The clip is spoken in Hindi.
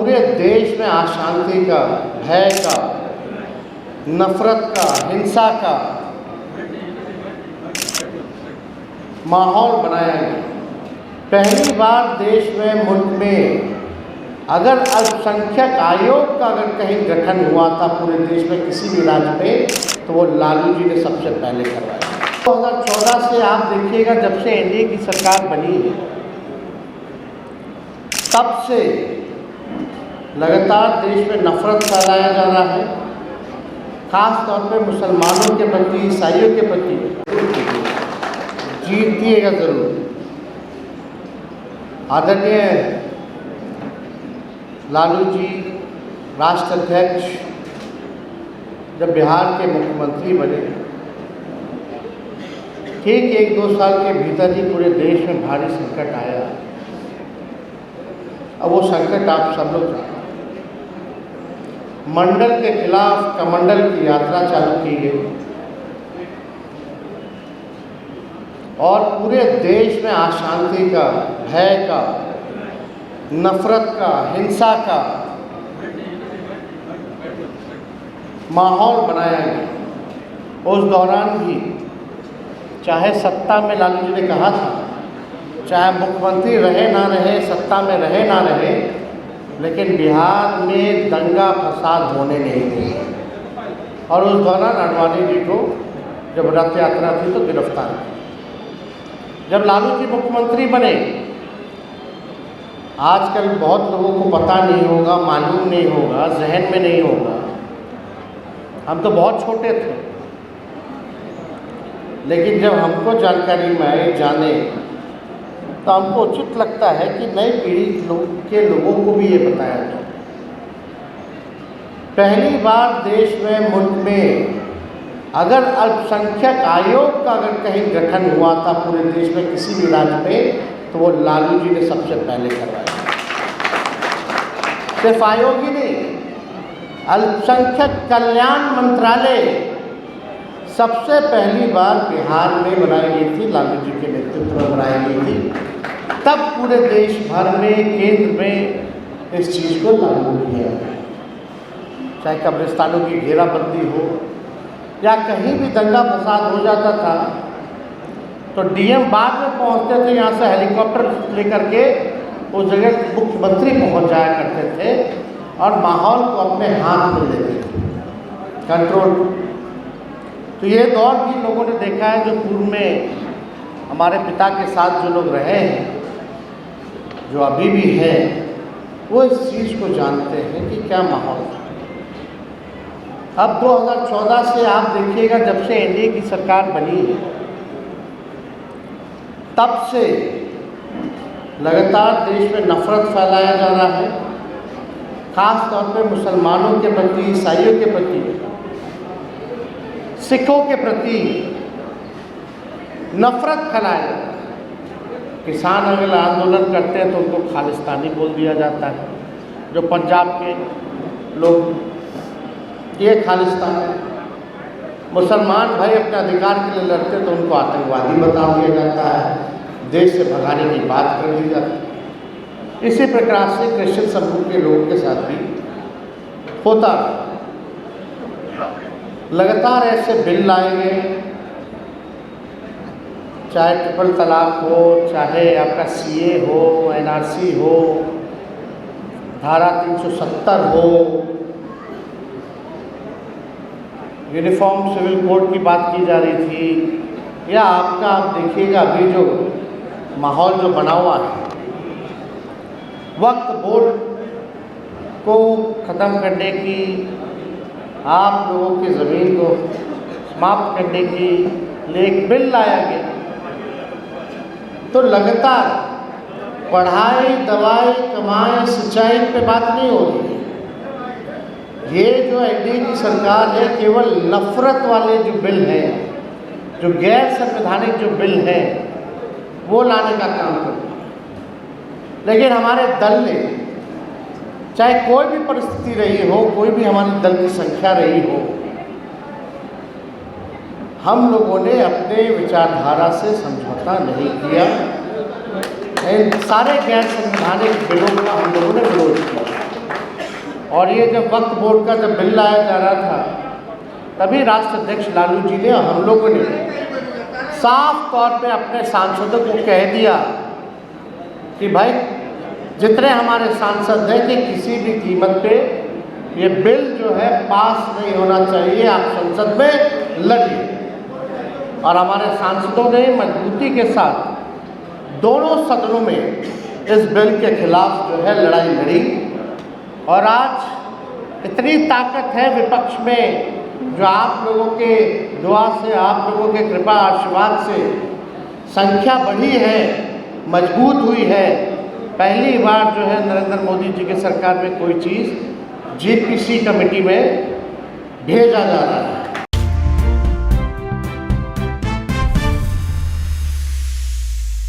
पूरे देश में अशांति का, भय का, नफरत का, हिंसा का माहौल बनाया गया। पहली बार देश में, मुल्क में अगर अल्पसंख्यक आयोग का अगर कहीं गठन हुआ था पूरे देश में किसी भी राज्य में, तो वो लालू जी ने सबसे पहले करवाया। 2014 से आप देखिएगा, जब से एनडीए की सरकार बनी है तब से लगातार देश में नफरत फैलाया जा रहा है, खास तौर पे मुसलमानों के प्रति, ईसाइयों के प्रति। जीतिएगा जरूर। आदरणीय लालू जी राष्ट्राध्यक्ष जब बिहार के मुख्यमंत्री बने, ठीक 1-2 साल के भीतर ही पूरे देश में भारी संकट आया। अब वो संकट आप सब लोग जानते हैं। मंडल के खिलाफ कमंडल की यात्रा चालू की गई और पूरे देश में अशांति का, भय का, नफरत का, हिंसा का माहौल बनाया गया। उस दौरान भी चाहे सत्ता में लालू जी ने कहा था, चाहे मुख्यमंत्री रहे ना रहे, सत्ता में रहे ना रहे, लेकिन बिहार में दंगा फसाद होने नहीं दिए। और उस दौरान आडवाणी जी को जब रथ यात्रा थी तो गिरफ्तार किया। जब लालू जी मुख्यमंत्री बने, आजकल बहुत लोगों को पता नहीं होगा, मालूम नहीं होगा, जहन में नहीं होगा, हम तो बहुत छोटे थे, लेकिन जब हमको जानकारी में आए, जाने, तो हमको उचित लगता है कि नई पीढ़ी के लोगों को भी ये बताया जाए। पहली बार देश में, मुल्क में अगर अल्पसंख्यक आयोग का अगर कहीं गठन हुआ था पूरे देश में किसी भी राज्य में, तो वो लालू जी ने सबसे पहले करवाया। सिर्फ आयोग ही नहीं, अल्पसंख्यक कल्याण मंत्रालय सबसे पहली बार बिहार में बनाई गई थी, लालू जी के नेतृत्व में बनाई गई थी। तब पूरे देश भर में, केंद्र में इस चीज़ को लागू किया। चाहे कब्रिस्तानों की घेराबंदी हो या कहीं भी दंगा फसाद हो जाता था तो डीएम बाद में पहुंचते थे, यहाँ से हेलीकॉप्टर लेकर के उस जगह मुख्यमंत्री पहुंच जाया करते थे और माहौल को अपने हाथ में लेते थे, कंट्रोल। तो ये दौर भी लोगों ने देखा है, जो पूर्व में हमारे पिता के साथ जो लोग रहे हैं, जो अभी भी हैं, वो इस चीज़ को जानते हैं कि क्या माहौल है। अब 2014 से आप देखिएगा, जब से एनडीए की सरकार बनी है तब से लगातार देश में नफरत फैलाया जा रहा है, खास तौर पे मुसलमानों के प्रति, ईसाइयों के प्रति, सिखों के प्रति नफरत फैलाया जाता है। किसान अगर आंदोलन करते हैं तो उनको खालिस्तानी बोल दिया जाता है। जो पंजाब के लोग, ये खालिस्तान है। मुसलमान भाई अपने अधिकार के लिए लड़ते तो उनको आतंकवादी बता दिया जाता है, देश से भगाने की बात कर दी जाती है। इसी प्रकार से क्रिश्चियन समूह के लोगों के साथ भी होता। लगातार ऐसे बिल लाए गए, चाहे ट्रिपल तलाक हो, चाहे आपका सीए हो, एनआरसी हो, धारा 370 हो, यूनिफॉर्म सिविल कोड की बात की जा रही थी, या आपका आप देखिएगा अभी जो माहौल जो बना हुआ है, वक्फ बोर्ड को ख़त्म करने की, आप लोगों की ज़मीन को समाप्त करने की लिए एक बिल लाया गया। तो लगातार पढ़ाई, दवाई, कमाई, सिंचाई पे बात नहीं हो रही है। ये जो एनडीए की सरकार है, केवल नफरत वाले जो बिल हैं, जो गैर संवैधानिक जो बिल हैं, वो लाने का काम करती है। लेकिन हमारे दल ने, चाहे कोई भी परिस्थिति रही हो, कोई भी हमारे दल की संख्या रही हो, हम लोगों ने अपने विचारधारा से समझौता नहीं किया। इन सारे गैर संवैधानिक बिलों का हम लोगों ने विरोध किया। और ये जब वक्फ बोर्ड का जब बिल लाया जा रहा था, तभी राष्ट्र अध्यक्ष लालू जी ने और हम लोगों ने साफ तौर पे अपने सांसदों को कह दिया कि भाई जितने हमारे सांसद हैं कि किसी भी कीमत पे ये बिल जो है पास नहीं होना चाहिए, आप संसद में लड़िए। और हमारे सांसदों ने मजबूती के साथ दोनों सदनों में इस बिल के खिलाफ जो है लड़ाई लड़ी। और आज इतनी ताकत है विपक्ष में, जो आप लोगों के दुआ से, आप लोगों के कृपा आशीर्वाद से संख्या बढ़ी है, मजबूत हुई है। पहली बार जो है नरेंद्र मोदी जी की सरकार में कोई चीज़ जीपीसी कमेटी में भेजा जा रहा है।